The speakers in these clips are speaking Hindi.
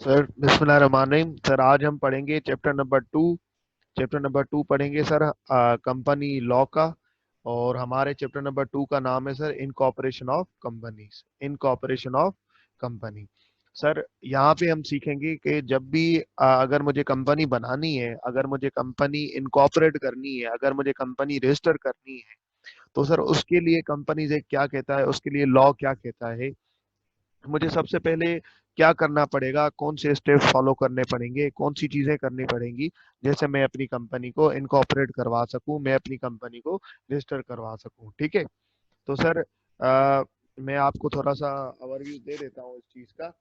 सर बिस्मिल्लाहिर्रहमानिर्रहीम। सर आज हम पढ़ेंगे चैप्टर नंबर 2 पढ़ेंगे सर, कंपनी लॉ का। और हमारे चैप्टर नंबर 2 का नाम है sir incorporation of companies, incorporation of company. Sir यहाँ पे हम सीखेंगे कि जब भी अगर मुझे कंपनी बनानी है, अगर मुझे कंपनी इनकॉर्पोरेट करनी है, अगर मुझे कंपनी रजिस्टर करनी है, तो सर उसके लिए कंपनीज एक्ट क्या कहता है, उसके लिए लॉ क्या कहता है, मुझे सबसे पहले क्या करना पड़ेगा, कौन से स्टेप फॉलो करने पड़ेंगे, कौन सी चीजें करनी पड़ेंगी, जैसे मैं अपनी कंपनी को इनकॉर्पोरेट करवा सकूं, मैं अपनी कंपनी को रजिस्टर करवा सकूं। ठीक है। तो सर मैं आपको थोड़ा सा ओवरव्यू दे देता हूँ इस चीज का।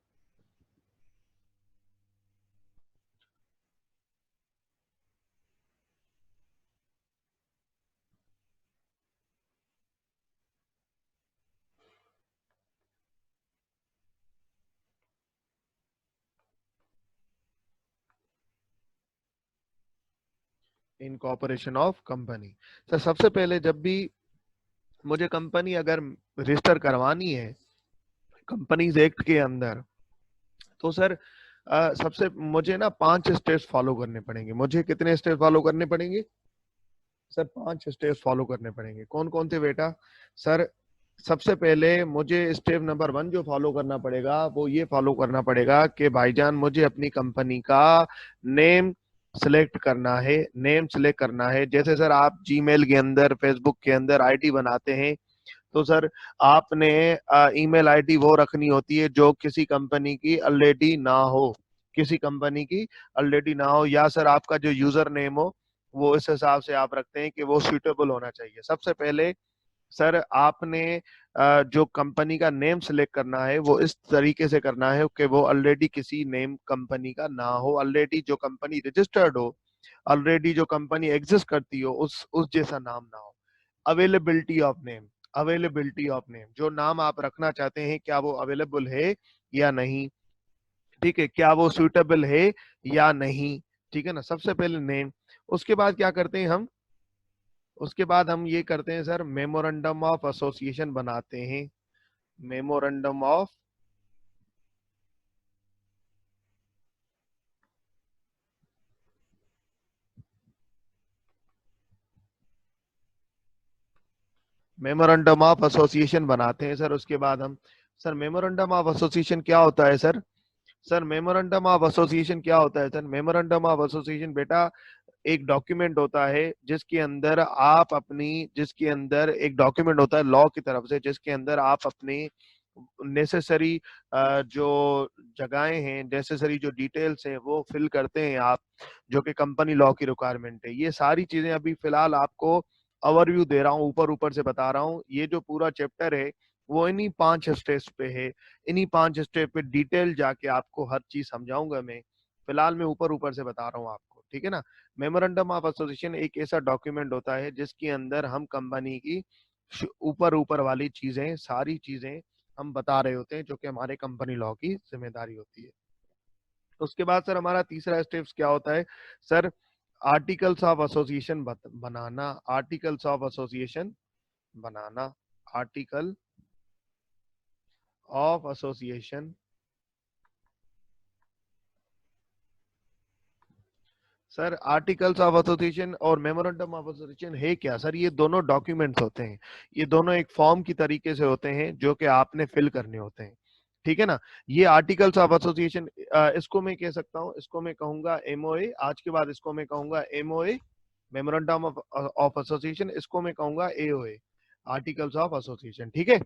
Incorporation of company. सर सबसे पहले जब भी मुझे कंपनी अगर रजिस्टर करवानी है कंपनीज एक्ट के अंदर, तो सर सबसे मुझे ना 5 स्टेप्स फॉलो करने पड़ेंगे। मुझे कितने स्टेप फॉलो करने पड़ेंगे सर? 5 स्टेप्स फॉलो करने पड़ेंगे। कौन कौन से बेटा? सर सबसे पहले मुझे स्टेप नंबर 1 जो फॉलो करना पड़ेगा वो ये फॉलो करना पड़ेगा कि भाईजान मुझे अपनी कंपनी का नेम सिलेक्ट करना है। नेम सिलेक्ट करना है, जैसे सर आप जीमेल के अंदर, फेसबुक के अंदर आईडी बनाते हैं, तो सर आपने ईमेल आईडी वो रखनी होती है जो किसी कंपनी की ऑलरेडी ना हो, किसी कंपनी की ऑलरेडी ना हो, या सर आपका जो यूजर नेम हो वो इस हिसाब से आप रखते हैं कि वो सूटेबल होना चाहिए। सबसे पहले सर आपने जो कंपनी का नेम सिलेक्ट करना है वो इस तरीके से करना है कि वो ऑलरेडी किसी नेम कंपनी का ना हो, ऑलरेडी जो कंपनी रजिस्टर्ड हो, ऑलरेडी जो कंपनी एग्जिस्ट करती हो उस जैसा नाम ना हो। Availability of name, availability of name, जो नाम आप रखना चाहते हैं क्या वो अवेलेबल है या नहीं, ठीक है, क्या वो सूटेबल है या नहीं, ठीक है ना। सबसे पहले नेम। उसके बाद क्या करते हैं हम? उसके बाद हम ये करते हैं सर, मेमोरेंडम ऑफ एसोसिएशन बनाते हैं। Memorandum of memorandum of association बनाते हैं सर। उसके बाद हम सर मेमोरेंडम ऑफ एसोसिएशन क्या होता है sir? Sir memorandum of association क्या होता है सर? मेमोरेंडम ऑफ एसोसिएशन बेटा एक डॉक्यूमेंट होता है जिसके अंदर आप अपनी, जिसके अंदर एक डॉक्यूमेंट होता है लॉ की तरफ से, जिसके अंदर आप अपनी नेसेसरी जो जगहें हैं, नेसेसरी जो डिटेल्स हैं वो फिल करते हैं आप, जो कि कंपनी लॉ की रिक्वायरमेंट है। ये सारी चीजें अभी फिलहाल आपको ओवरव्यू दे रहा हूँ, ऊपर ऊपर से बता रहा हूँ। ये जो पूरा चैप्टर है वो इन्हीं 5 स्टेप्स पे है। इन्हीं 5 स्टेप पे डिटेल जाके आपको हर चीज समझाऊंगा मैं। फिलहाल मैं ऊपर ऊपर से बता रहा हूँ आपको, ठीक है ना। मेमोरेंडम ऑफ एसोसिएशन एक ऐसा डॉक्यूमेंट होता है जिसके अंदर हम कंपनी की ऊपर ऊपर वाली चीजें, सारी चीजें हम बता रहे होते हैं, जो कि हमारे कंपनी लॉ की जिम्मेदारी होती है। उसके बाद सर हमारा तीसरा स्टेप्स क्या होता है sir? Articles of association banana. Articles of association banana. Article of association. Sir articles of association और मेमोरेंडम ऑफ एसोसिएशन है क्या सर? ये दोनों डॉक्यूमेंट्स होते हैं। ये दोनों एक फॉर्म की तरीके से होते हैं जो कि आपने फिल करने होते हैं, ठीक है ना। ये आर्टिकल्स ऑफ एसोसिएशन, इसको मैं कह सकता हूँ, इसको मैं कहूंगा एमओए। आज के बाद इसको मैं कहूंगा एमओए, मेमोरेंडम ऑफ एसोसिएशन। इसको मैं कहूंगा एओए, आर्टिकल्स ऑफ एसोसिएशन, ठीक है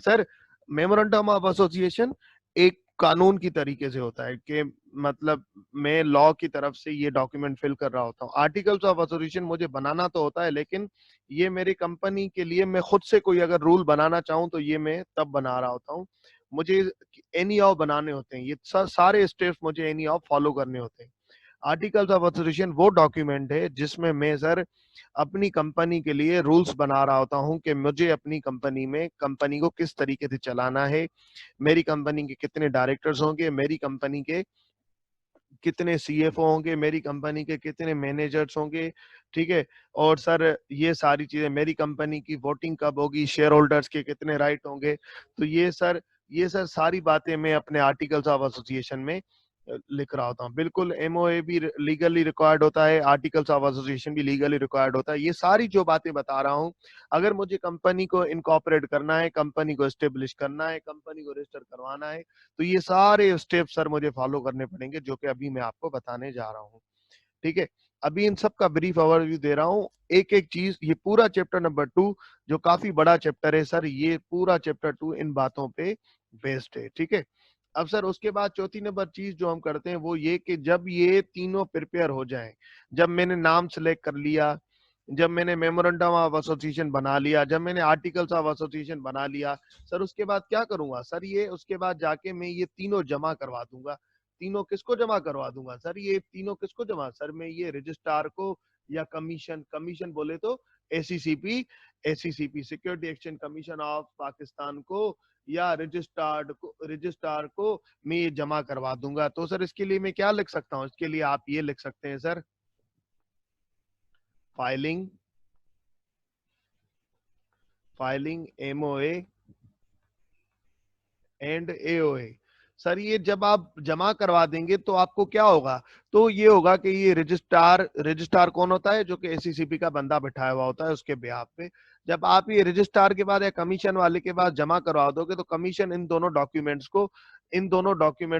सर। मेमोरेंडम ऑफ एसोसिएशन एक कानून की तरीके से होता है कि मतलब मैं लॉ की तरफ से ये डॉक्यूमेंट फिल कर रहा होता हूँ। आर्टिकल्स ऑफ एसोसिएशन मुझे बनाना तो होता है, लेकिन ये मेरी कंपनी के लिए मैं खुद से कोई अगर रूल बनाना चाहूँ तो ये मैं तब बना रहा होता हूँ। मुझे एनी ऑफ बनाने होते हैं, ये सारे स्टेप्स मुझे एनी ऑफ फॉलो करने होते हैं। आर्टिकल्स ऑफ एसोसिएशन वो डॉक्यूमेंट है जिसमें मैं सर अपनी कंपनी के लिए रूल्स बना रहा होता हूँ कि मुझे अपनी कंपनी में कंपनी को किस तरीके से चलाना है, मेरी कंपनी के कितने डायरेक्टर्स होंगे, मेरी कंपनी के कितने सीएफओ होंगे, मेरी कंपनी के कितने मैनेजर्स होंगे, ठीक है। और सर ये सारी चीजें, मेरी कंपनी की वोटिंग कब होगी, शेयर होल्डर्स के कितने राइट होंगे, तो ये सर सारी बातें मैं अपने आर्टिकल्स ऑफ एसोसिएशन में लिख रहा होता हूँ। बिल्कुल एमओए भी लीगली रिक्वायर्ड होता है, आर्टिकल्स ऑफ एसोसिएशन भी लीगली रिक्वायर्ड होता है। ये सारी जो बातें बता रहा हूँ, अगर मुझे कंपनी को इनकॉर्पोरेट करना है, कंपनी को एस्टेब्लिश करना है, कंपनी को रजिस्टर करवाना है, तो ये सारे स्टेप सर मुझे फॉलो करने पड़ेंगे, जो कि अभी मैं आपको बताने जा रहा हूँ। ठीक है, अभी इन सब का ब्रीफ ओवरव्यू दे रहा हूँ, एक एक चीज। ये पूरा चैप्टर नंबर 2 जो काफी बड़ा चैप्टर है सर, ये पूरा चैप्टर 2 इन बातों पे बेस्ड है। ठीक है, अब सर उसके बाद चौथी नंबर चीज जो हम करते हैं वो ये कि जब ये तीनों प्रिपेयर हो जाएं, जब मैंने नाम सेलेक्ट कर लिया, जब मैंने मेमोरेंडम ऑफ एसोसिएशन बना लिया, जब मैंने आर्टिकल्स ऑफ एसोसिएशन बना लिया, सर उसके बाद क्या करूंगा सर? ये उसके बाद जाके मैं ये तीनों जमा करवा दूंगा। तीनों किसको जमा करवा दूंगा सर? ये तीनों किसको जमा सर? मैं ये रजिस्ट्रार को, या कमीशन, कमीशन बोले तो SECP, SECP security exchange commission of Pakistan को, या रजिस्ट्रार को मैं ये जमा करवा दूंगा। तो सर इसके लिए मैं क्या लिख सकता हूँ? इसके लिए आप ये लिख सकते हैं sir, filing, filing MOA and AOA. Sir ये जब आप जमा करवा देंगे तो आपको क्या होगा? तो ये होगा कि ये रजिस्ट्रार, रजिस्ट्रार कौन होता है? जो कि एसीसीपी का बंदा बिठाया हुआ होता है उसके बेहाफ पे। जब आप ये रजिस्ट्रार के बाद या कमीशन वाले के बाद जमा करवा दोगे, तो कमीशन इन दोनों डॉक्यूमेंट्स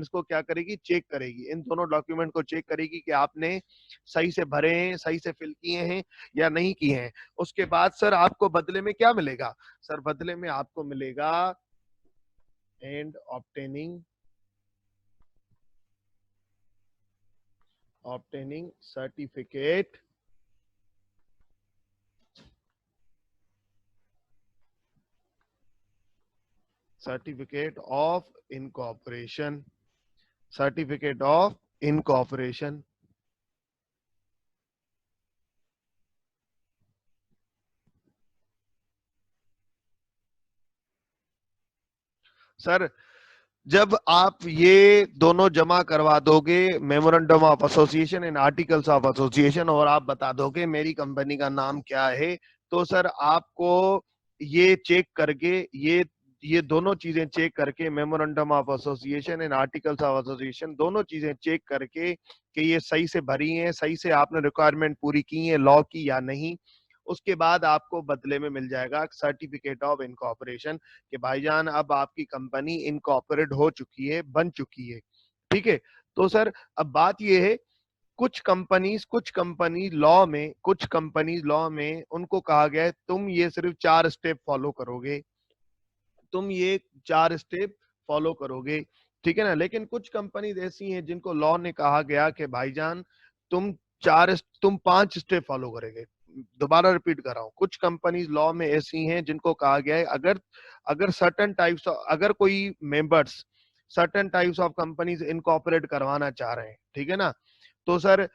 को क्या करेगी? चेक करेगी। इन दोनों डॉक्यूमेंट को चेक करेगी कि आपने सही से भरे हैं, सही से फिल किए हैं या नहीं किए हैं। उसके बाद सर आपको बदले में क्या मिलेगा? सर बदले में आपको मिलेगा and obtaining certificate of incorporation, certificate of incorporation। Sir जब आप ये दोनों जमा करवा दोगे, memorandum of association and articles of association, और आप बता दोगे मेरी कंपनी का नाम क्या है, तो सर आपको ये चेक करके, ये दोनों चीजें चेक करके, memorandum of association and articles of association, दोनों चीजें चेक करके कि ये सही से भरी हैं, सही से आपने रिक्वायरमेंट पूरी की है लॉ की या नहीं, उसके बाद आपको बदले में मिल जाएगा सर्टिफिकेट ऑफ इनकॉर्पोरेशन, कि भाईजान अब आपकी कंपनी इनकॉर्पोरेट हो चुकी है, बन चुकी है। ठीक है, तो सर अब बात ये है, कुछ कंपनी लॉ में उनको कहा गया है तुम ये सिर्फ 4 स्टेप फॉलो करोगे, तुम ये 4 स्टेप फॉलो करोगे। ठीक है ना? लेकिन कुछ कंपनी ऐसी हैं जिनको लॉ ने कहा गया कि भाईजान तुम तुम 5 स्टेप फॉलो करोगे। दोबारा रिपीट कर रहा हूँ, कुछ कंपनीज लॉ में ऐसी हैं जिनको कहा गया है, अगर अगर सर्टेन टाइप्स, अगर कोई members certain types of companies incorporate करवाना चाह रहे हैं, ठीक है ना, तो सर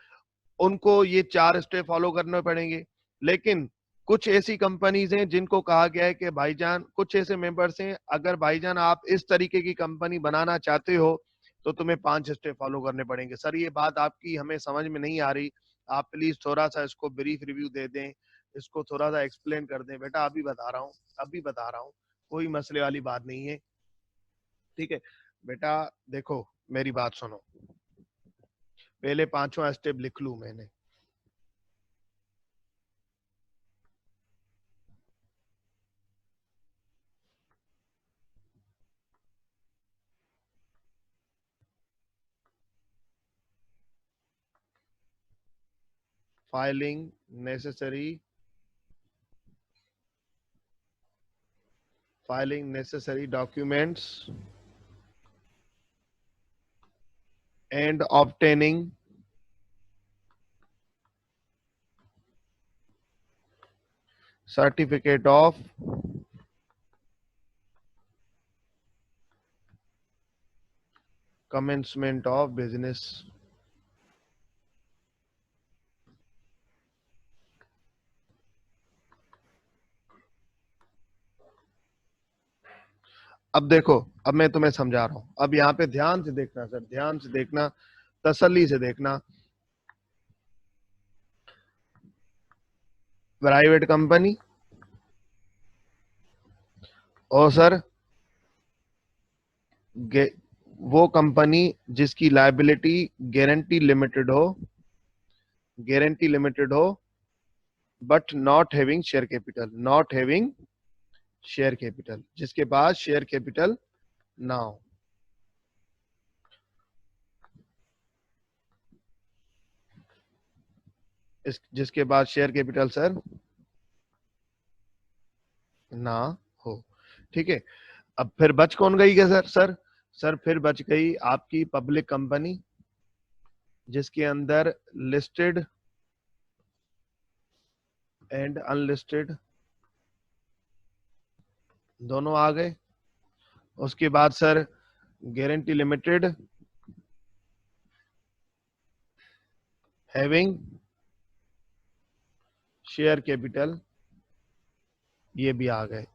उनको ये 4 स्टेप फॉलो करने पड़ेंगे। लेकिन कुछ ऐसी कंपनीज हैं जिनको कहा गया है कि भाईजान, कुछ ऐसे मेंबर्स हैं, अगर भाईजान आप इस तरीके की कंपनी बनाना चाहते हो तो तुम्हें 5 स्टेप फॉलो करने पड़ेंगे। सर ये बात आपकी हमें समझ में नहीं आ रही, आप प्लीज थोड़ा सा इसको ब्रीफ रिव्यू दे दें, इसको थोड़ा सा एक्सप्लेन कर दें। बेटा अभी बता रहा हूँ, अभी बता रहा हूँ, कोई मसले वाली बात नहीं है। ठीक है बेटा, देखो मेरी बात सुनो, पहले 5वां स्टेप लिख लूं मैंने। filing necessary documents and obtaining certificate of commencement of business। अब देखो, अब मैं तुम्हें समझा रहा हूं, अब यहाँ पे ध्यान से देखना सर, ध्यान से देखना, तसल्ली से देखना। प्राइवेट कंपनी, और सर वो कंपनी जिसकी लायबिलिटी गारंटी लिमिटेड हो but not having share capital, जिसके पास शेयर कैपिटल ना हो। जिसके बाद शेयर कैपिटल सर ना हो। ठीक है, अब फिर बच कौन गई है सर फिर बच गई आपकी पब्लिक कंपनी, जिसके अंदर लिस्टेड एंड अनलिस्टेड दोनों आ गए। उसके बाद sir guarantee limited having share capital, ये भी आ गए।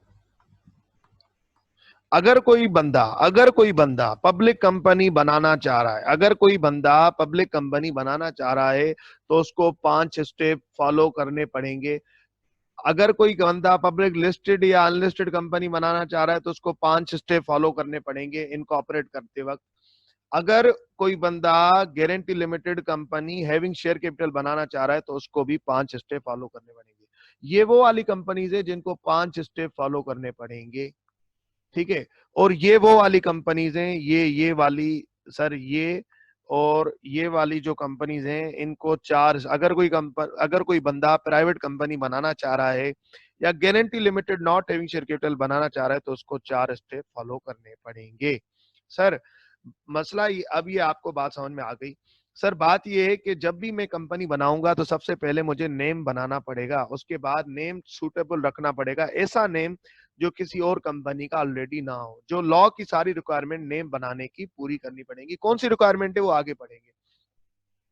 अगर कोई बंदा पब्लिक कंपनी बनाना चाह रहा है, तो उसको 5 स्टेप फॉलो करने पड़ेंगे। अगर कोई बंदा पब्लिक लिस्टेड या अनलिस्टेड कंपनी बनाना चाह रहा है तो उसको 5 स्टेप फॉलो करने पड़ेंगे इनकॉर्पोरेट करते वक्त। अगर कोई बंदा guarantee limited company having share capital बनाना चाह रहा है तो उसको भी 5 स्टेप फॉलो करने पड़ेंगे। ये वो वाली कंपनीज है जिनको 5 स्टेप फॉलो करने पड़ेंगे। ठीक है, और ये वो वाली कंपनीज हैं, ये वाली सर, ये और ये वाली जो कंपनीज हैं इनको 4, अगर कोई बंदा प्राइवेट कंपनी बनाना चाह रहा है या guarantee limited not having share capital बनाना चाह रहा है तो उसको 4 स्टेप फॉलो करने पड़ेंगे। सर मसला अब ये आपको बात समझ में आ गई। सर बात ये है कि जब भी मैं कंपनी बनाऊंगा तो सबसे पहले मुझे नेम बनाना पड़ेगा, उसके बाद नेम सूटेबल रखना पड़ेगा, ऐसा नेम जो किसी और कंपनी का ऑलरेडी ना हो। जो लॉ की सारी रिक्वायरमेंट नेम बनाने की पूरी करनी पड़ेगी। कौन सी रिक्वायरमेंट है वो आगे पढ़ेंगे।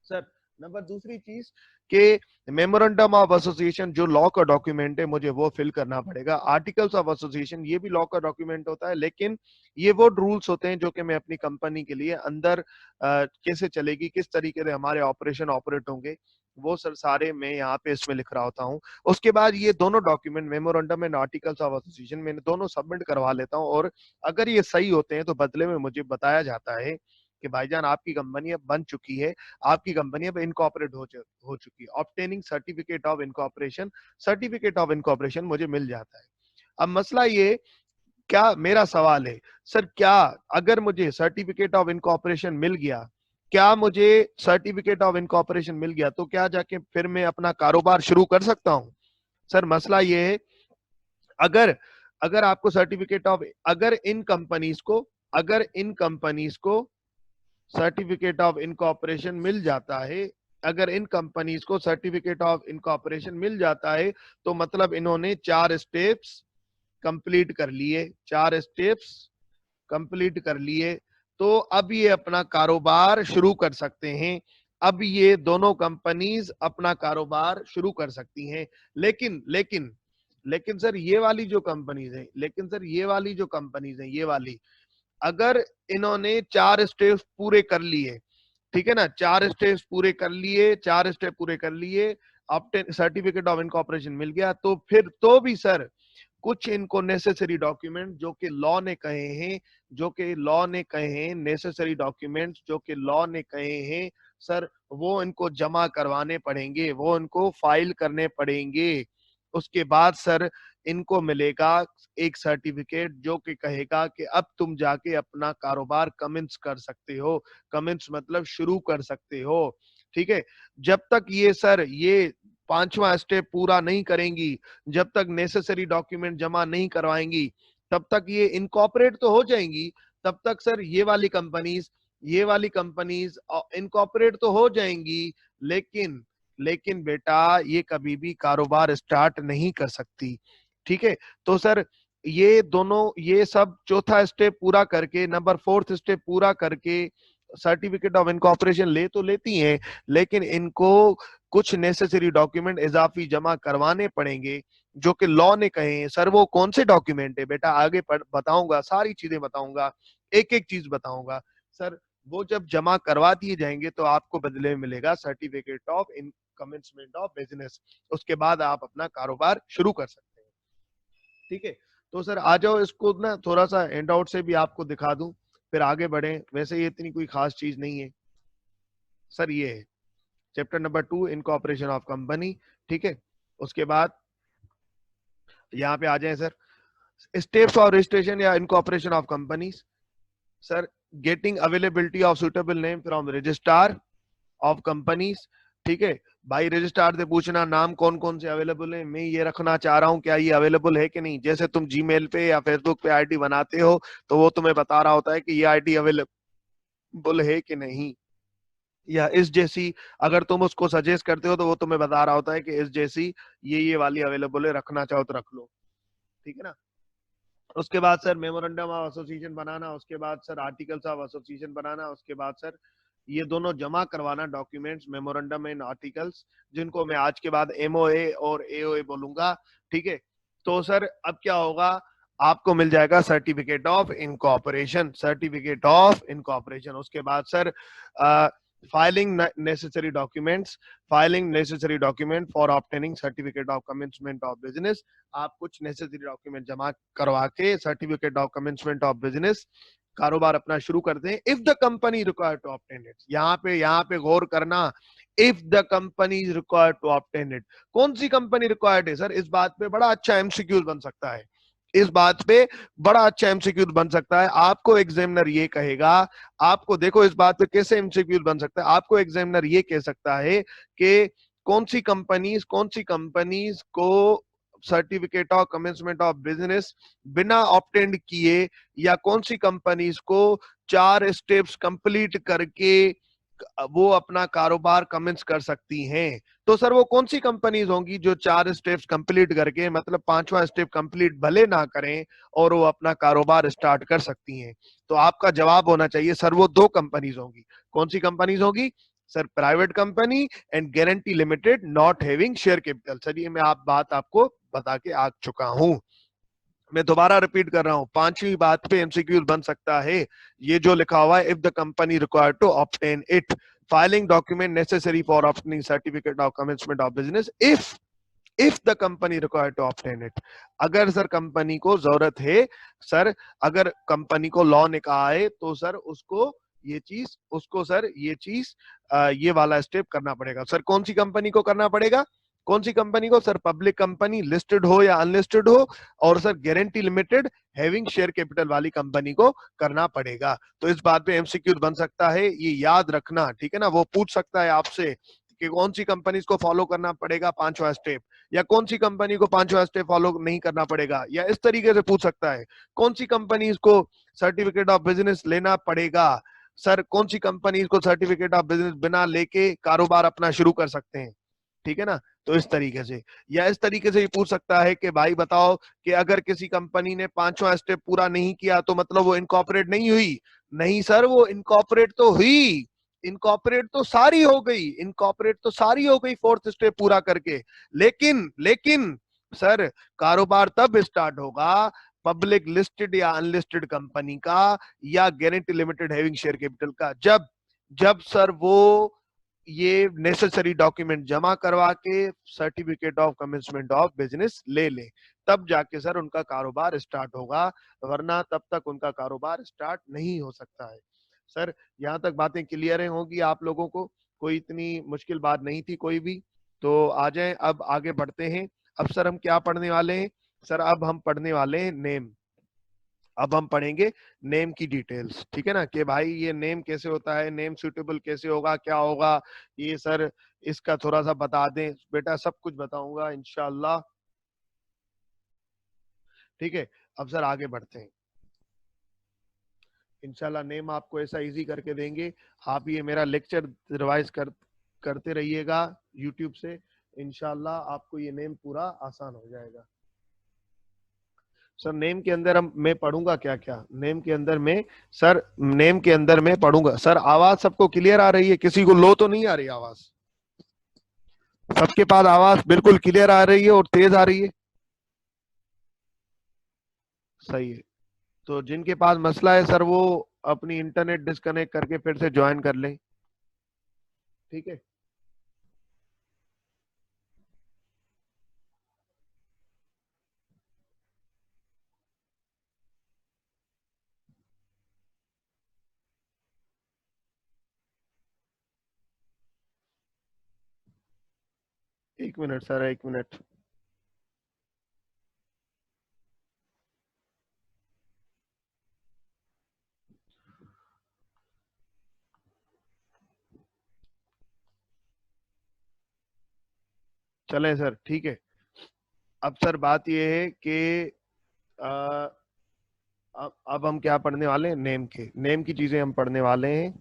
सर नंबर दूसरी चीज के मेमोरेंडम ऑफ एसोसिएशन जो लॉ का डॉक्यूमेंट है मुझे वो फिल करना पड़ेगा। आर्टिकल्स ऑफ एसोसिएशन ये भी लॉ का डॉक्यूमेंट होता है, लेकिन ये वो रूल्स होते हैं जो कि मैं अपनी कंपनी के लिए अंदर कैसे चलेगी, किस तरीके से हमारे ऑपरेशन ऑपरेट होंगे, वो सर सारे मैं यहाँ पे इसमें लिख रहा होता हूँ। उसके बाद ये दोनों document memorandum and articles of association मैंने दोनों सबमिट करवा लेता हूँ, और अगर ये सही होते हैं तो बदले में मुझे बताया जाता है कि भाईजान आपकी कंपनी अब बन चुकी है, आपकी कंपनी अब इनकॉर्पोरेट हो चुकी है। ऑब्टेनिंग सर्टिफिकेट ऑफ इनकॉर्पोरेशन मुझे मिल जाता है। अब मसला ये, क्या मेरा सवाल है सर, क्या अगर मुझे सर्टिफिकेट ऑफ इनकॉर्पोरेशन मिल गया, तो क्या जाके फिर मैं अपना कारोबार शुरू कर सकता हूं? सर मसला ये है, अगर अगर आपको सर्टिफिकेट ऑफ अगर इन कंपनीज को सर्टिफिकेट ऑफ इनकॉर्पोरेशन मिल जाता है, अगर इन कंपनीज को सर्टिफिकेट ऑफ इनकॉर्पोरेशन मिल जाता है तो मतलब इन्होंने 4 स्टेप्स कंप्लीट कर लिए, 4 स्टेप्स कंप्लीट कर लिए, तो अब ये अपना कारोबार शुरू कर सकते हैं। अब ये दोनों कंपनीज अपना कारोबार शुरू कर सकती हैं। लेकिन लेकिन लेकिन सर ये वाली जो कंपनीज हैं, ये वाली अगर इन्होंने 4 स्टेप्स पूरे कर लिए, ठीक है ना, 4 स्टेप पूरे कर लिए, अब सर्टिफिकेट ऑफ इनकॉर्पोरेशन मिल गया, तो फिर तो भी सर कुछ इनको नेसेसरी डॉक्यूमेंट जो कि लॉ ने कहे हैं, नेसेसरी डॉक्यूमेंट्स जो कि लॉ ने कहे हैं सर, वो इनको जमा करवाने पड़ेंगे, वो इनको फाइल करने पड़ेंगे। उसके बाद सर इनको मिलेगा एक सर्टिफिकेट जो कि कहेगा कि अब तुम जाके अपना कारोबार कमेंस कर सकते हो। कमेंस मतलब शुरू कर सकते हो। ठीक है, जब तक ये सर ये 5वां स्टेप पूरा नहीं करेंगी, जब तक नेसेसरी डॉक्यूमेंट जमा नहीं करवाएंगी, तब तक ये इनकॉर्पोरेट तो हो जाएंगी, तब तक सर ये वाली कंपनीज इनकॉर्पोरेट तो हो जाएंगी, लेकिन लेकिन बेटा ये कभी भी कारोबार स्टार्ट नहीं कर सकती। ठीक है, तो सर ये सब चौथा स्टेप पूरा करके, नंबर 4th स्टेप पूरा करके सर्टिफिकेट ऑफ इनकॉर्पोरेशन ले तो लेती हैं, लेकिन इनको कुछ नेसेसरी डॉक्यूमेंट इजाफी जमा करवाने पड़ेंगे जो कि लॉ ने कहे हैं। सर वो कौन से डॉक्यूमेंट है बेटा, आगे बताऊंगा, सारी चीजें बताऊंगा, एक एक चीज बताऊंगा। सर वो जब जमा करवा दिए जाएंगे तो आपको बदले में मिलेगा certificate of in commencement of business. उसके बाद आप अपना कारोबार शुरू कर सकते हैं। ठीक है, तो सर आ जाओ, इसको ना थोड़ा सा हैंड आउट से भी आपको दिखा दूं, फिर आगे बढ़े। वैसे ये इतनी कोई खास चीज नहीं है सर। ये है chapter number 2 incorporation of company. ठीक है, उसके बाद यहाँ पे आ जाए सर, स्टेप्स ऑफ रजिस्ट्रेशन या incorporation of companies. Sir, getting availability of suitable name from registrar of companies. ठीक है, भाई रजिस्ट्रार से पूछना नाम कौन कौन से अवेलेबल है, मैं ये रखना चाह रहा हूँ, क्या ये अवेलेबल है कि नहीं। जैसे तुम जीमेल पे या फेसबुक पे आईडी बनाते हो तो वो तुम्हें बता रहा होता है कि ये आईडी अवेलेबल है कि नहीं, या इस जैसी अगर तुम उसको सजेस्ट करते हो तो वो तुम्हें बता रहा होता है कि इस जैसी ये वाली अवेलेबल है, रखना चाहो तो रख लो। ठीक है ना। उसके बाद सर मेमोरेंडम ऑफ एसोसिएशन बनाना, उसके बाद सर आर्टिकल्स ऑफ एसोसिएशन बनाना, उसके बाद सर ये दोनों जमा करवाना डॉक्यूमेंट्स, मेमोरेंडम एंड आर्टिकल्स, जिनको मैं आज के बाद एमओए और एओए बोलूंगा। ठीक है, तो सर अब क्या होगा, आपको मिल जाएगा certificate of incorporation, certificate of incorporation. उसके बाद sir filing necessary documents, filing necessary document for obtaining certificate of commencement of business. आप कुछ नेसेसरी डॉक्यूमेंट जमा करवा के certificate of commencement of business कारोबार अपना शुरू करते हैं। If the company require to obtain it, यहाँ पे गौर करना, if the company is required to obtain it. कौन सी कंपनी रिक्वायर्ड है सर, इस बात पे बड़ा अच्छा एमसीक्यू बन सकता है, इस बात पे बड़ा अच्छा एमसीक्यू बन सकता है। आपको एग्जामिनर ये कहेगा, आपको देखो इस बात पे कैसे एमसीक्यू बन सकता है, आपको एग्जामिनर ये कह सकता है कि कौन सी कंपनीज को certificate of commencement of business बिना ऑब्टेंड किए, या कौन सी कंपनीज को 4 स्टेप्स कंप्लीट करके वो अपना कारोबार कमेंस कर सकती हैं। तो सर वो कौन सी कंपनीज होंगी जो 4 स्टेप्स कंप्लीट करके, मतलब 5वां स्टेप कंप्लीट भले ना करें और वो अपना कारोबार स्टार्ट कर सकती हैं। तो आपका जवाब होना चाहिए सर वो 2 कंपनीज होंगी। कौन सी कंपनीज होगी sir, private company and guarantee limited not having share capital. Sir ये मैं आप बात आपको बता के आ चुका हूं, मैं दोबारा रिपीट कर रहा हूं, 5वीं बात पे एमसीक्यू बन सकता है ये जो लिखा हुआ है, if the company required to obtain it, filing document necessary for obtaining certificate of commencement of business, if the company required to obtain it. अगर सर कंपनी को जरूरत है, सर अगर कंपनी को लॉ ने कहा है तो सर उसको ये चीज ये वाला स्टेप करना पड़ेगा। सर कौन सी कंपनी को करना पड़ेगा, कौन सी कंपनी को सर, पब्लिक कंपनी लिस्टेड हो या अनलिस्टेड हो, और sir guarantee limited having share capital वाली कंपनी को करना पड़ेगा। तो इस बात पे एमसीक्यू बन सकता है, ये याद रखना। ठीक है ना, वो पूछ सकता है आपसे कि कौन सी कंपनी को फॉलो करना पड़ेगा 5वां स्टेप, या कौन सी कंपनी को 5वां स्टेप फॉलो नहीं करना पड़ेगा, या इस तरीके से पूछ सकता है कौन सी कंपनी को सर्टिफिकेट ऑफ बिजनेस लेना पड़ेगा, सर कौन सी कंपनी को सर्टिफिकेट ऑफ बिजनेस बिना लेके कारोबार अपना शुरू कर सकते हैं। ठीक है ना, तो इस तरीके से, या इस तरीके से ये पूछ सकता है कि भाई बताओ कि अगर किसी कंपनी ने 5वां स्टेप पूरा नहीं किया तो मतलब वो इनकॉर्पोरेट नहीं हुई। नहीं सर, वो इनकॉर्पोरेट तो हुई, इनकॉर्पोरेट तो सारी हो गई, इनकॉर्पोरेट तो सारी हो गई 4th स्टेप पूरा करके, लेकिन लेकिन सर कारोबार तब स्टार्ट होगा पब्लिक लिस्टेड या अनलिस्टेड कंपनी का, या guarantee limited having share capital का, जब जब सर वो ये नेसेसरी डॉक्यूमेंट जमा करवा के certificate of commencement of business ले ले, तब जाके सर उनका कारोबार स्टार्ट होगा, वरना तब तक उनका कारोबार स्टार्ट नहीं हो सकता है। सर यहाँ तक बातें क्लियर होंगी आप लोगों को, कोई इतनी मुश्किल बात नहीं थी कोई भी। तो आ जाए अब आगे बढ़ते हैं। अब सर हम क्या पढ़ने वाले हैं सर, अब हम पढ़ने वाले हैं नेम। अब हम पढ़ेंगे नेम की डिटेल्स। ठीक है ना, कि भाई ये नेम कैसे होता है, नेम सूटेबल कैसे होगा, क्या होगा ये सर, इसका थोड़ा सा बता दें बेटा, सब कुछ बताऊंगा इंशाल्लाह। ठीक है, अब सर आगे बढ़ते हैं। इंशाल्लाह नेम आपको ऐसा इजी करके देंगे, आप ये मेरा लेक्चर रिवाइज करते रहिएगा यूट्यूब से, इंशाल्लाह आपको ये नेम पूरा आसान हो जाएगा। सर नेम के अंदर मैं पढ़ूंगा क्या क्या, नेम के अंदर में सर, नेम के अंदर में पढ़ूंगा सर। आवाज सबको क्लियर आ रही है, किसी को लो तो नहीं आ रही आवाज, सबके पास आवाज बिल्कुल क्लियर आ रही है और तेज आ रही है, सही है। तो जिनके पास मसला है सर वो अपनी इंटरनेट डिस्कनेक्ट करके फिर से ज्वाइन कर लें। ठीक है, एक मिनट सर, एक मिनट। चले सर, ठीक है। अब सर बात यह है कि अ, अब हम क्या पढ़ने वाले हैं, नेम की चीजें हम पढ़ने वाले हैं।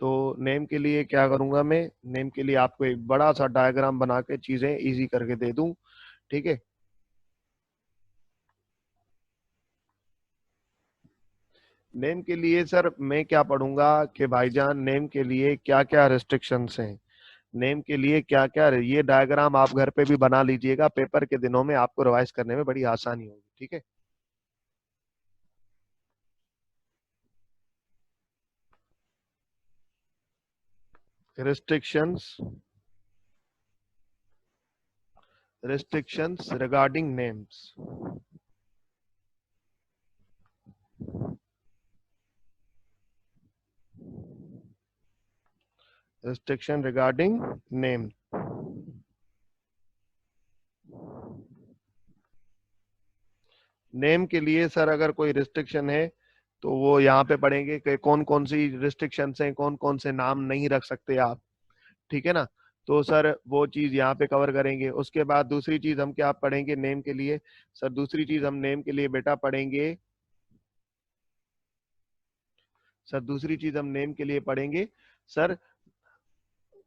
तो नेम के लिए क्या करूंगा मैं, नेम के लिए आपको एक बड़ा सा डायग्राम बना के चीजें इजी करके दे दूं, ठीक है। नेम के लिए सर मैं क्या पढ़ूंगा कि भाईजान नेम के लिए क्या क्या रेस्ट्रिक्शंस हैं, नेम के लिए क्या क्या, ये डायग्राम आप घर पे भी बना लीजिएगा, पेपर के दिनों में आपको रिवाइज करने में बड़ी आसानी होगी, ठीक है। restrictions restrictions regarding names, restriction regarding name। Name के लिए सर अगर कोई रिस्ट्रिक्शन है तो वो यहाँ पे पढ़ेंगे कि कौन कौन सी रिस्ट्रिक्शंस हैं, कौन कौन से नाम नहीं रख सकते आप, ठीक है ना। तो सर वो चीज यहाँ पे कवर करेंगे। उसके बाद दूसरी चीज हम क्या पढ़ेंगे नेम के लिए, सर दूसरी चीज हम नेम के लिए बेटा पढ़ेंगे, सर दूसरी चीज हम नेम के लिए पढ़ेंगे सर,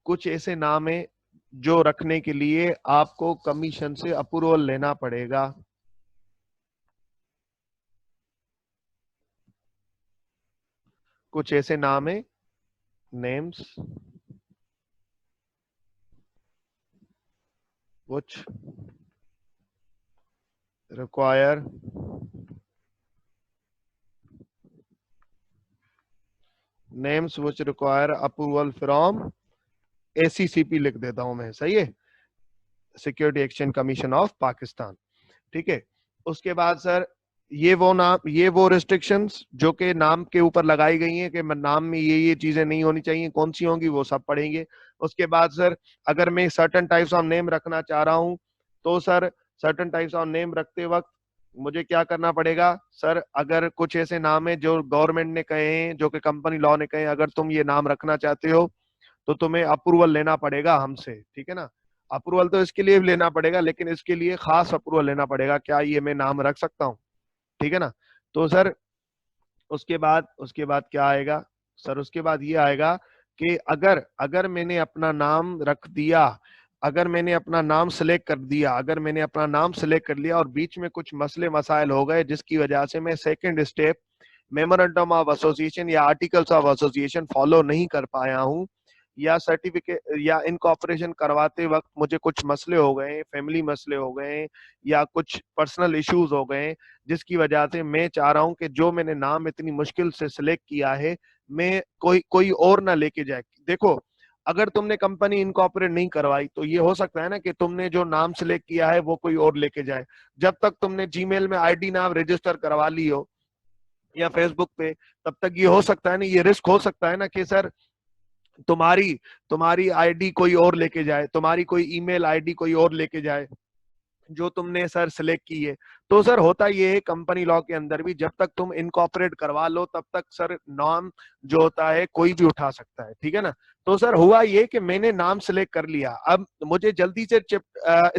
कुछ ऐसे नाम है जो रखने के लिए आपको कमीशन से अप्रूवल लेना पड़ेगा। कुछ ऐसे नाम है, names which require names which require approval from ACCP लिख देता हूं मैं, सही है, security exchange commission of Pakistan, ठीक है। उसके बाद सर ये वो नाम, ये वो रिस्ट्रिक्शंस जो कि नाम के ऊपर लगाई गई हैं कि नाम में ये चीजें नहीं होनी चाहिए, कौन सी होंगी वो सब पढ़ेंगे। उसके बाद सर अगर मैं सर्टेन टाइप्स ऑफ नेम रखना चाह रहा हूं तो sir certain types of name रखते वक्त मुझे क्या करना पड़ेगा सर, अगर कुछ ऐसे नाम है जो गवर्नमेंट ने कहे हैं, जो कि कंपनी लॉ ने कहे हैं, अगर तुम ये नाम रखना चाहते हो तो तुम्हें अप्रूवल लेना पड़ेगा हमसे, ठीक है ना। अप्रूवल तो इसके लिए भी लेना पड़ेगा, लेकिन इसके लिए खास अप्रूवल लेना पड़ेगा, क्या ये मैं नाम रख सकता हूँ, ठीक है ना। तो सर उसके बाद क्या आएगा सर, उसके बाद ये आएगा कि अगर अगर मैंने अपना नाम रख दिया, अगर मैंने अपना नाम सिलेक्ट कर दिया, अगर मैंने अपना नाम सिलेक्ट कर लिया और बीच में कुछ मसले मसाइल हो गए जिसकी वजह से मैं second step memorandum of association या आर्टिकल्स ऑफ एसोसिएशन फॉलो नहीं कर पाया हूं, या सर्टिफिकेट या इनकॉर्पोरेशन करवाते वक्त मुझे कुछ मसले हो गए, फैमिली मसले हो गए या कुछ पर्सनल इश्यूज हो गए, जिसकी वजह से मैं चाह रहा हूं कि जो मैंने नाम इतनी मुश्किल से सिलेक्ट किया है मैं कोई कोई और ना लेके जाए। देखो अगर तुमने कंपनी इनकॉर्पोरेट नहीं करवाई तो ये हो सकता है ना कि तुमने जो नाम सिलेक्ट किया है वो कोई और लेके जाए। जब तक तुमने जीमेल में आईडी नाम रजिस्टर करवा ली हो या फेसबुक पे, तब तक ये हो सकता है ना, ये रिस्क हो सकता है ना कि सर तुम्हारी तुम्हारी आईडी कोई और लेके जाए, तुम्हारी कोई ईमेल आईडी कोई और लेके जाए जो तुमने सर सिलेक्ट की है। तो सर होता ये है कंपनी लॉ के अंदर भी, जब तक तुम इनकॉर्पोरेट करवा लो तब तक सर नाम जो होता है कोई भी उठा सकता है, ठीक है ना। तो सर हुआ ये कि मैंने नाम सिलेक्ट कर लिया, अब मुझे जल्दी से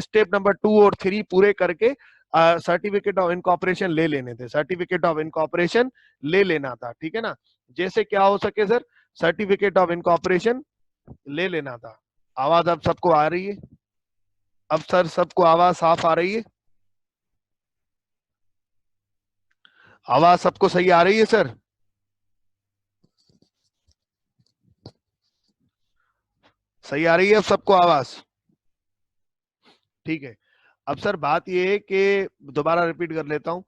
स्टेप नंबर 2 और 3 पूरे करके सर्टिफिकेट ऑफ इनकॉर्पोरेशन ले लेने थे, सर्टिफिकेट ऑफ इनकॉर्पोरेशन ले लेना था, ठीक है ना। जैसे क्या हो सके सर, सर्टिफिकेट ऑफ इनकॉर्पोरेशन ले लेना था। आवाज अब सबको आ रही है? अब सर सबको आवाज साफ आ रही है? आवाज सबको सही आ रही है सर? सही आ रही है अब सबको आवाज? ठीक है। अब सर बात ये है कि दोबारा रिपीट कर लेता हूं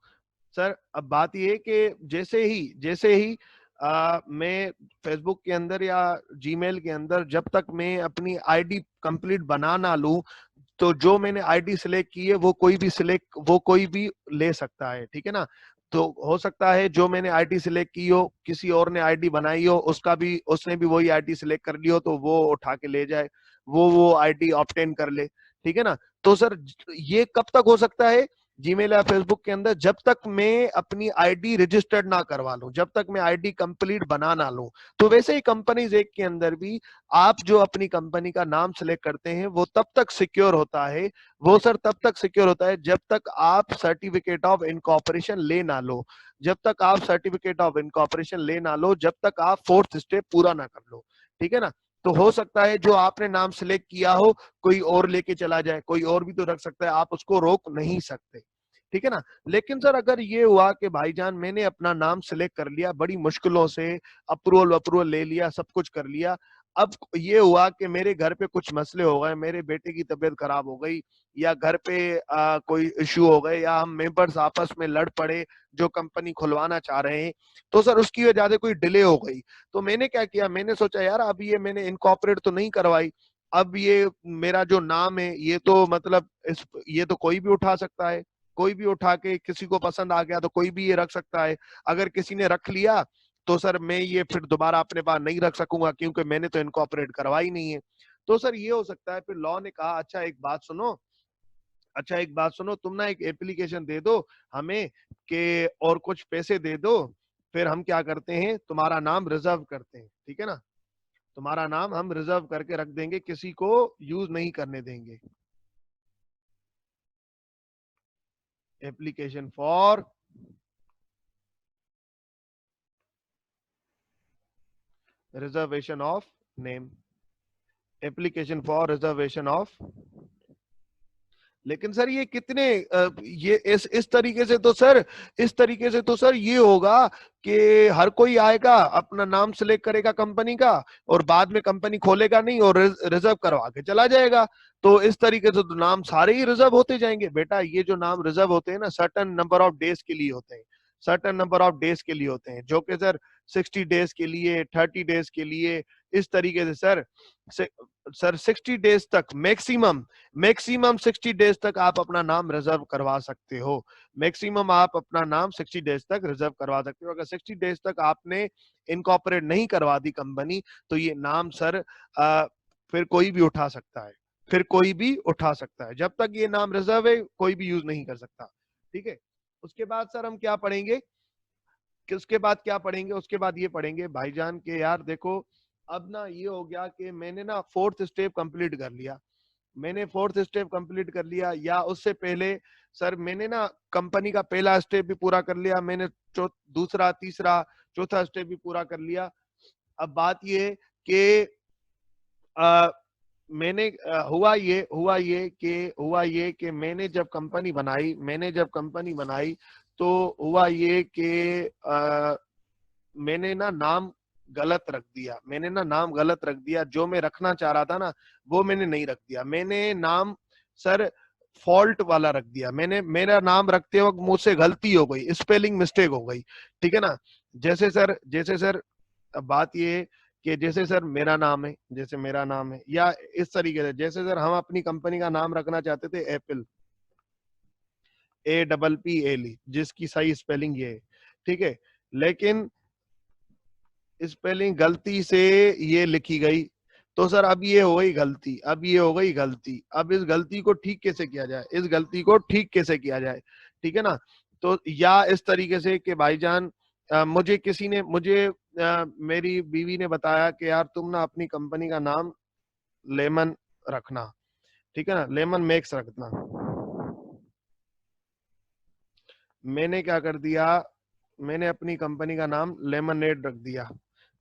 सर। अब बात ये है कि जैसे ही मैं फेसबुक के अंदर या जीमेल के अंदर जब तक मैं अपनी आईडी कंप्लीट बना ना लूं, तो जो मैंने आईडी सिलेक्ट की है वो कोई भी ले सकता है, ठीक है ना। तो हो सकता है जो मैंने आईडी सिलेक्ट की हो किसी और ने आईडी बनाई हो, उसने भी वही आईडी सिलेक्ट कर ली हो, तो वो उठा के ले जाए, वो आईडी ऑब्टेन कर ले, ठीक है ना। तो सर ये कब तक हो सकता है जीमेल या फेसबुक के अंदर? जब तक मैं अपनी आईडी रजिस्टर्ड ना करवा लूं, जब तक मैं आईडी कंप्लीट बना ना लूं। तो वैसे ही कंपनीज एक के अंदर भी आप जो अपनी कंपनी का नाम सिलेक्ट करते हैं वो तब तक सिक्योर होता है, वो सर तब तक सिक्योर होता है जब तक आप सर्टिफिकेट ऑफ इनकॉर्पोरेशन ले ना लो। जब तक आप सर्टिफिकेट ऑफ इनकॉर्पोरेशन ले ना लो, जब तक आप फोर्थ स्टेप पूरा ना कर लो। ठीक है ना। तो हो सकता है जो आपने नाम सिलेक्ट किया हो कोई और लेके चला जाए, कोई और भी तो रख सकता है, आप उसको रोक नहीं सकते। ठीक है ना। लेकिन सर अगर ये हुआ कि भाईजान मैंने अपना नाम सिलेक्ट कर लिया, बड़ी मुश्किलों से अप्रूवल अप्रूवल ले लिया, सब कुछ कर लिया, अब ये हुआ कि मेरे घर पे कुछ मसले हो गए, मेरे बेटे की तबीयत खराब हो गई, या घर पे कोई इश्यू हो गए, या हम मेंबर्स आपस में लड़ पड़े जो कंपनी खुलवाना चाह रहे हैं, तो सर उसकी वजह से कोई डिले हो गई। तो मैंने क्या किया, मैंने सोचा यार अब ये मैंने इनकॉर्पोरेट तो नहीं करवाई, अब ये मेरा जो नाम है ये तो मतलब ये तो कोई भी उठा सकता है, कोई भी उठा के किसी को पसंद आ गया तो कोई भी ये रख सकता है। अगर किसी ने रख लिया तो सर मैं ये फिर दोबारा अपने पास नहीं रख सकूंगा क्योंकि मैंने तो इनकॉर्पोरेट करवाई नहीं है। तो सर ये हो सकता है, फिर लॉ ने कहा अच्छा एक बात सुनो, अच्छा एक बात सुनो, तुम ना एक एप्लीकेशन दे दो हमें के और कुछ पैसे दे दो, फिर हम क्या करते हैं तुम्हारा नाम रिजर्व करते हैं। ठीक है ना, तुम्हारा नाम हम रिजर्व करके रख देंगे, किसी को यूज नहीं करने देंगे। Application for reservation of name, application for reservation of. लेकिन सर ये कितने ये इस तरीके से तो सर, इस तरीके से तो सर ये होगा कि हर कोई आएगा अपना नाम सिलेक्ट करेगा कंपनी का और बाद में कंपनी खोलेगा नहीं और रिजर्व करवा के चला जाएगा। तो इस तरीके से तो नाम सारे ही रिजर्व होते जाएंगे। बेटा ये जो नाम रिजर्व होते हैं ना, सर्टन नंबर ऑफ डेज के लिए होते हैं, सर्टन नंबर ऑफ डेज के लिए होते हैं, जो कि सर 60 डेज के लिए, 30 डेज के लिए, इस तरीके से सर सर 60 डेज तक मैक्सिमम, मैक्सिमम 60 डेज तक आप अपना नाम रिजर्व करवा सकते हो। मैक्सिमम आप अपना नाम 60 डेज तक रिजर्व करवा सकते हो। अगर 60 डेज तक आपने इनकॉर्पोरेट नहीं करवा दी कंपनी, तो ये नाम सर फिर कोई भी उठा सकता है, फिर कोई भी उठा सकता है। जब तक ये नाम रिजर्व है कोई भी यूज नहीं कर सकता। ठीक है। उसके बाद सर हम क्या पढ़ेंगे, कि उसके बाद क्या पढ़ेंगे, उसके बाद ये पढ़ेंगे भाईजान के यार देखो, अब ना ये हो गया कि मैंने ना फोर्थ स्टेप कंप्लीट कर लिया, मैंने फोर्थ स्टेप कंप्लीट कर लिया, या उससे पहले सर मैंने ना कंपनी का पहला स्टेप भी पूरा कर लिया, मैंने दूसरा तीसरा चौथा स्टेप भी पूरा कर लिया। अब बात ये कि आ, मैंने हुआ ये कि मैंने जब कंपनी बनाई, मैंने जब कंपनी बनाई तो हुआ ये कि मैंने ना नाम गलत रख दिया, मैंने ना नाम गलत रख दिया, जो मैं रखना चाह रहा था ना वो मैंने नहीं रख दिया, मैंने नाम सर फॉल्ट वाला रख दिया, मैंने मेरा नाम रखते वक्त मुझसे गलती हो गई, स्पेलिंग मिस्टेक हो गई। ठीक है ना। जैसे सर अब बात ये है कि जैसे सर मेरा नाम है, जैसे मेरा नाम है, या इस तरीके से जैसे सर हम अपनी कंपनी का नाम रखना चाहते थे एप्पल, APPLE, जिसकी सही स्पेलिंग ये है। ठीक है। लेकिन स्पेलिंग गलती से ये लिखी गई, तो सर अब ये हो गई गलती, अब ये हो गई गलती, अब इस गलती को ठीक कैसे किया जाए, इस गलती को ठीक कैसे किया जाए। ठीक है ना। तो या इस तरीके से कि भाईजान मुझे किसी ने, मुझे मेरी बीवी ने बताया कि यार तुम ना अपनी कंपनी का नाम लेमन रखना। ठीक है ना, लेमन मेक्स रखना। मैंने क्या कर दिया, मैंने अपनी कंपनी का नाम लेमनेड रख दिया,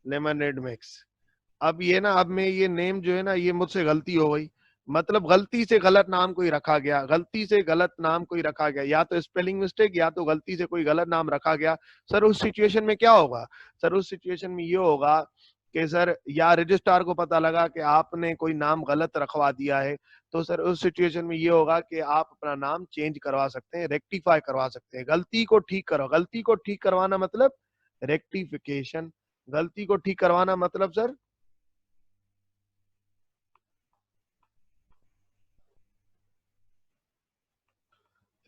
लेमनेड मेक्स। अब ये ना, अब मैं ये नेम जो है ना, ये मुझसे गलती हो गई, मतलब गलती से गलत नाम कोई रखा गया, गलती से गलत नाम कोई रखा गया, या तो स्पेलिंग मिस्टेक या तो गलती से कोई गलत नाम रखा गया। सर उस सिचुएशन में क्या होगा, सर उस सिचुएशन में ये होगा कि सर या रजिस्ट्रार को पता लगा कि आपने कोई नाम गलत रखवा दिया है, तो सर उस सिचुएशन में ये होगा कि आप अपना नाम चेंज करवा सकते हैं, रेक्टिफाई करवा सकते हैं, गलती को ठीक करो। गलती को ठीक करवाना मतलब रेक्टिफिकेशन, गलती को ठीक करवाना मतलब sir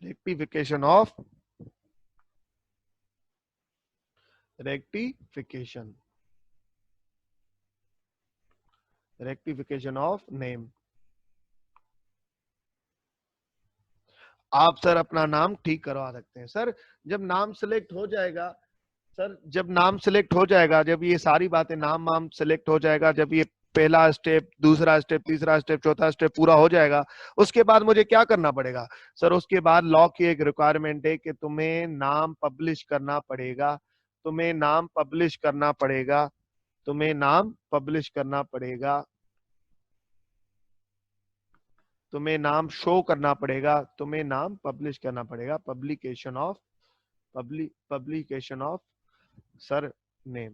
rectification of, rectification, rectification of name. आप सर अपना नाम ठीक करवा सकते हैं। सर जब नाम सिलेक्ट हो जाएगा, सर जब नाम सिलेक्ट हो जाएगा, जब ये सारी बातें नाम वाम सिलेक्ट हो जाएगा, जब ये पहला स्टेप, दूसरा स्टेप, तीसरा स्टेप, चौथा स्टेप पूरा हो जाएगा, उसके बाद मुझे क्या करना पड़ेगा? सर उसके बाद लॉ की एक रिक्वायरमेंट है कि तुम्हें नाम पब्लिश करना पड़ेगा, तुम्हें नाम पब्लिश करना पड़ेगा, तुम्हें नाम पब्लिश करना पड़ेगा, तुम्हें नाम शो करना पड़ेगा, तुम्हें नाम पब्लिश करना पड़ेगा। Publication of sir name.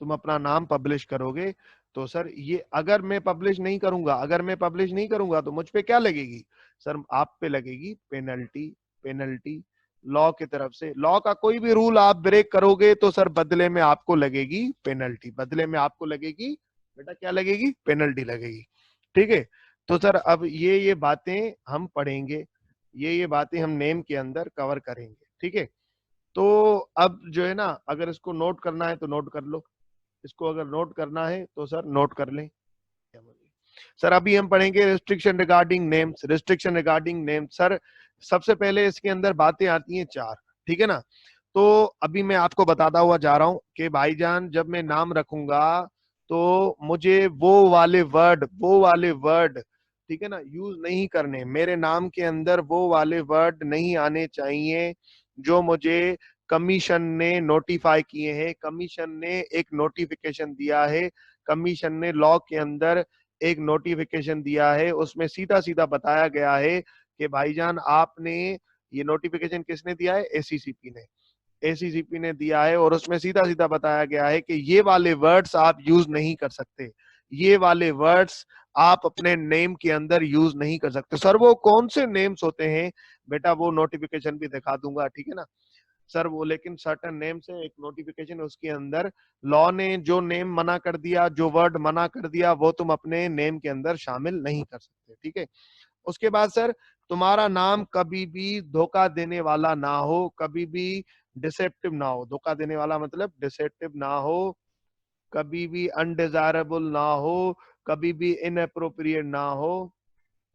तुम अपना नाम पब्लिश करोगे तो सर ये, अगर मैं पब्लिश नहीं करूंगा, अगर मैं पब्लिश नहीं करूंगा तो मुझ पे क्या लगेगी? सर आप पे लगेगी पेनल्टी। पेनल्टी लॉ की तरफ से, लॉ का कोई भी रूल आप ब्रेक करोगे तो सर बदले में आपको लगेगी पेनल्टी, बदले में आपको लगेगी, बेटा क्या लगेगी? पेनल्टी लगेगी। ठीक है। तो सर अब ये बातें हम पढ़ेंगे, ये बातें हम नेम के अंदर कवर करेंगे। ठीक है। तो अब जो है ना, अगर इसको नोट करना है तो नोट कर लो, इसको अगर नोट करना है तो सर नोट कर लें। सर अभी हम पढ़ेंगे restriction regarding names. Restriction regarding names sir सबसे पहले इसके अंदर बातें आती हैं चार। ठीक है ना। तो अभी मैं आपको बताता हुआ जा रहा हूं कि भाईजान जब मैं नाम रखूंगा तो मुझे वो वाले वर्ड, ठीक है ना, यूज नहीं करने। मेरे नाम के अंदर वो वाले वर्ड नहीं आने चाहिए जो मुझे कमीशन ने नोटिफाई किए हैं। कमीशन ने एक नोटिफिकेशन दिया है, कमीशन ने लॉ के अंदर एक नोटिफिकेशन दिया है, उसमें सीधा सीधा बताया गया है कि भाईजान आपने, ये नोटिफिकेशन किसने दिया है? एसीसीपी ने, एसीसीपी ने दिया है, और उसमें सीधा सीधा बताया गया है कि ये वाले वर्ड्स आप यूज नहीं कर सकते, ये वाले वर्ड्स आप अपने नेम के अंदर यूज नहीं कर सकते। सर वो कौन से नेम्स होते हैं? बेटा वो नोटिफिकेशन भी दिखा दूंगा, ठीक है ना सर। वो लेकिन सर्टेन नेम से एक नोटिफिकेशन, उसके अंदर लॉ ने जो नेम मना कर दिया, जो वर्ड मना कर दिया, वो तुम अपने नेम के अंदर शामिल नहीं कर सकते। ठीक है। उसके बाद सर तुम्हारा नाम कभी भी धोखा देने वाला ना हो, कभी भी डिसेप्टिव ना हो। धोखा देने वाला मतलब डिसेप्टिव ना हो, कभी भी अनडिजायरेबल ना हो, कभी भी इनअप्रोप्रिएट ना हो।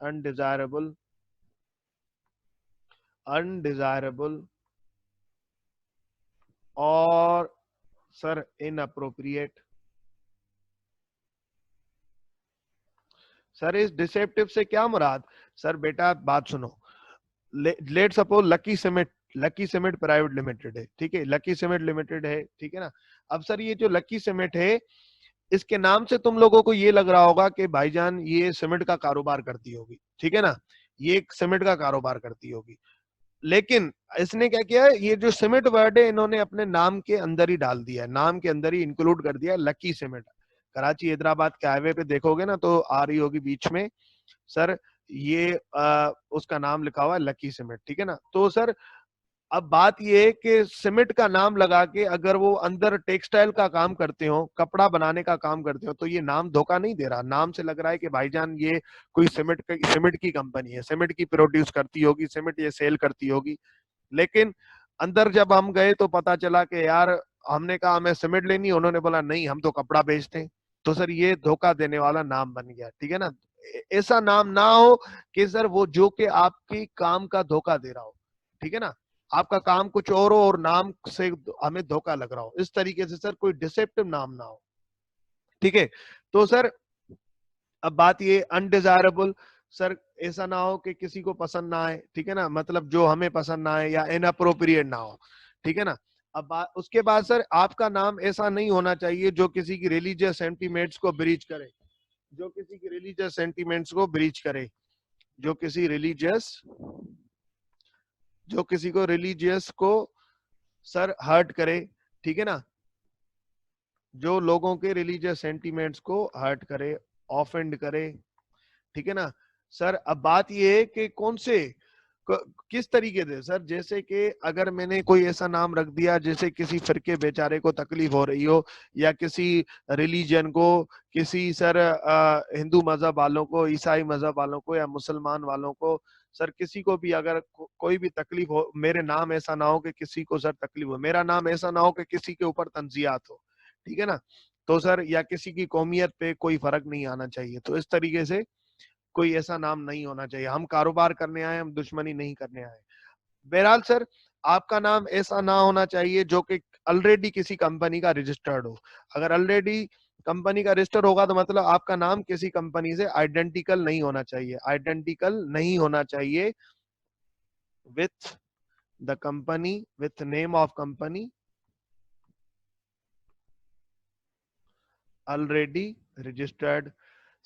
अनडिजायरेबल, अनडिजायरेबल और सर इनअप्रोप्रिएट। सर इस डिसेप्टिव से क्या मुराद? सर बेटा बात सुनो, let suppose lucky cement private limited है, ठीक है, लकी सीमेंट लिमिटेड है, ठीक है ना। अब सर ये जो लकी सीमेंट है, इसके नाम से तुम लोगों को ये लग रहा होगा कि भाईजान ये सीमेंट का कारोबार करती होगी, ठीक है ना, ये एक सीमेंट का कारोबार करती होगी। लेकिन इसने क्या किया है, ये जो सीमेंट वर्ड है इन्होंने अपने नाम के अंदर ही डाल दिया है, नाम के अंदर ही इंक्लूड कर दिया लकी सीमेंट। कराची हैदराबाद के हाईवे पे देखोगे ना तो आ रही होगी बीच में सर, ये उसका नाम लिखा हुआ है लकी सीमेंट, ठीक है ना। तो सर अब बात ये है कि सीमेंट का नाम लगा के अगर वो अंदर टेक्सटाइल का काम करते हो, कपड़ा बनाने का काम करते हो, तो ये नाम धोखा नहीं दे रहा। नाम से लग रहा है कि भाईजान ये कोई सीमेंट की कंपनी है, सीमेंट की प्रोड्यूस करती होगी, सीमेंट ये सेल करती होगी। लेकिन अंदर जब हम गए तो पता चला कि यार, हमने कहा हमें सीमेंट लेनी, उन्होंने बोला नहीं हम तो कपड़ा बेचते हैं। तो सर ये धोखा देने वाला नाम बन गया, ठीक है ना। ऐसा नाम ना हो कि सर वो जो कि आपकी काम का धोखा दे रहा हो, ठीक है ना, आपका काम कुछ और हो और नाम से हमें धोखा लग रहा हो, इस तरीके से सर कोई डिसेप्टिव नाम ना हो। ठीक है। तो सर अब बात ये अनडिजायरेबल, सर ऐसा ना हो कि किसी को पसंद ना आए, ठीक है ना, मतलब जो हमें पसंद ना आए या इनअप्रोप्रिएट ना हो, ठीक है ना। अब उसके बाद सर आपका नाम ऐसा नहीं होना चाहिए जो किसी की रिलीजियस सेंटीमेंट्स को ब्रीच करे, जो किसी की रिलीजियस सेंटीमेंट्स को ब्रीच करे, जो किसी रिलीजियस, जो किसी को रिलीजियस को सर हर्ट करे, ठीक है ना, जो लोगों के रिलीजियस सेंटीमेंट्स को हर्ट करे, ऑफेंड करे, ठीक है ना। सर अब बात ये है कि किस तरीके से सर, जैसे कि अगर मैंने कोई ऐसा नाम रख दिया जैसे किसी फिरके बेचारे को तकलीफ हो रही हो, या किसी रिलीजन को, किसी सर हिंदू मजहब वालों को, ईसाई मजहब वालों को, या मुसलमान वालों को, सर किसी को भी अगर कोई भी तकलीफ हो, मेरे नाम ऐसा ना हो कि किसी को सर तकलीफ हो, मेरा नाम ऐसा ना हो कि किसी के ऊपर तंजियात हो, ठीक है ना। तो सर या किसी की कौमियत पे कोई फर्क नहीं आना चाहिए, तो इस तरीके से कोई ऐसा नाम नहीं होना चाहिए। हम कारोबार करने आए, हम दुश्मनी नहीं करने आए। बहरहाल सर, आपका नाम ऐसा ना होना चाहिए जो कि ऑलरेडी किसी कंपनी का रजिस्टर्ड हो। अगर ऑलरेडी कंपनी का रजिस्टर होगा तो मतलब आपका नाम किसी कंपनी से आइडेंटिकल नहीं होना चाहिए, आइडेंटिकल नहीं होना चाहिए with the company, with name of company already registered.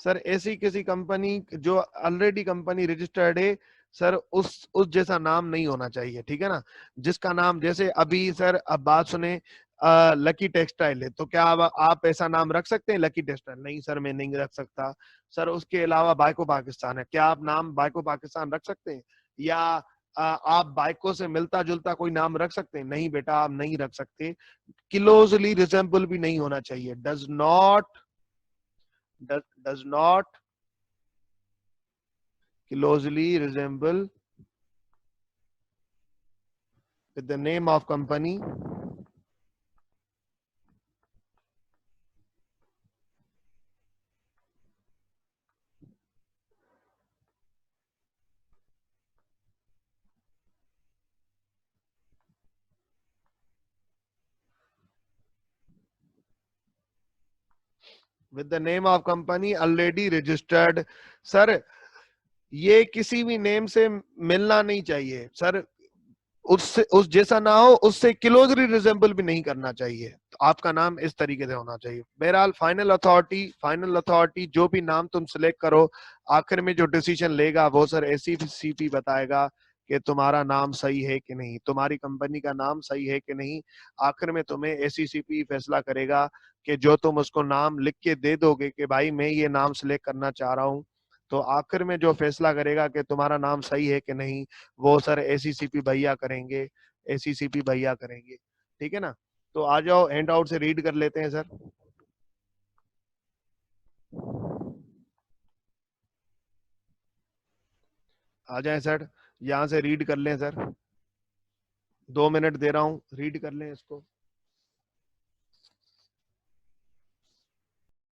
Sir ऐसी किसी कंपनी जो ऑलरेडी कंपनी रजिस्टर्ड है सर, उस जैसा नाम नहीं होना चाहिए, ठीक है ना। जिसका नाम, जैसे अभी सर अब बात सुने, लकी टेक्सटाइल है, तो क्या आप ऐसा नाम रख सकते हैं लकी टेक्सटाइल? नहीं सर, मैं नहीं रख सकता। सर उसके अलावा बाइको पाकिस्तान है, क्या आप नाम बाइको पाकिस्तान रख सकते हैं? या आप बाइको से मिलता जुलता कोई नाम रख सकते हैं? नहीं बेटा, आप नहीं रख सकते। क्लोजली रिजेंबल भी नहीं होना चाहिए, does not closely resemble with the name of company with the name of company already registered। Sir ये किसी भी नेम से मिलना नहीं चाहिए सर, उससे उस जैसा ना हो, उससे क्लोजली रिजेंबल भी नहीं करना चाहिए। तो आपका नाम इस तरीके से होना चाहिए। बहरहाल फाइनल अथॉरिटी जो भी नाम तुम सिलेक्ट करो, आखिर में जो डिसीजन लेगा वो सर एसीसीपी बताएगा कि तुम्हारा नाम सही है कि नहीं, तुम्हारी कंपनी का नाम सही है कि नहीं। आखिर में तुम्हें एसीसीपी फैसला करेगा कि जो तुम उसको नाम लिख के दे दोगे कि भाई मैं ये नाम सिलेक्ट करना चाह रहा हूँ, तो आखिर में जो फैसला करेगा कि तुम्हारा नाम सही है कि नहीं, वो सर एसीसीपी भैया करेंगे, एसीसीपी भैया करेंगे, ठीक है ना। तो आ जाओ, हैंड आउट से रीड कर लेते हैं सर। आ जाए सर, यहाँ से रीड कर लें सर, 2 मिनट दे रहा हूँ, रीड कर लें इसको।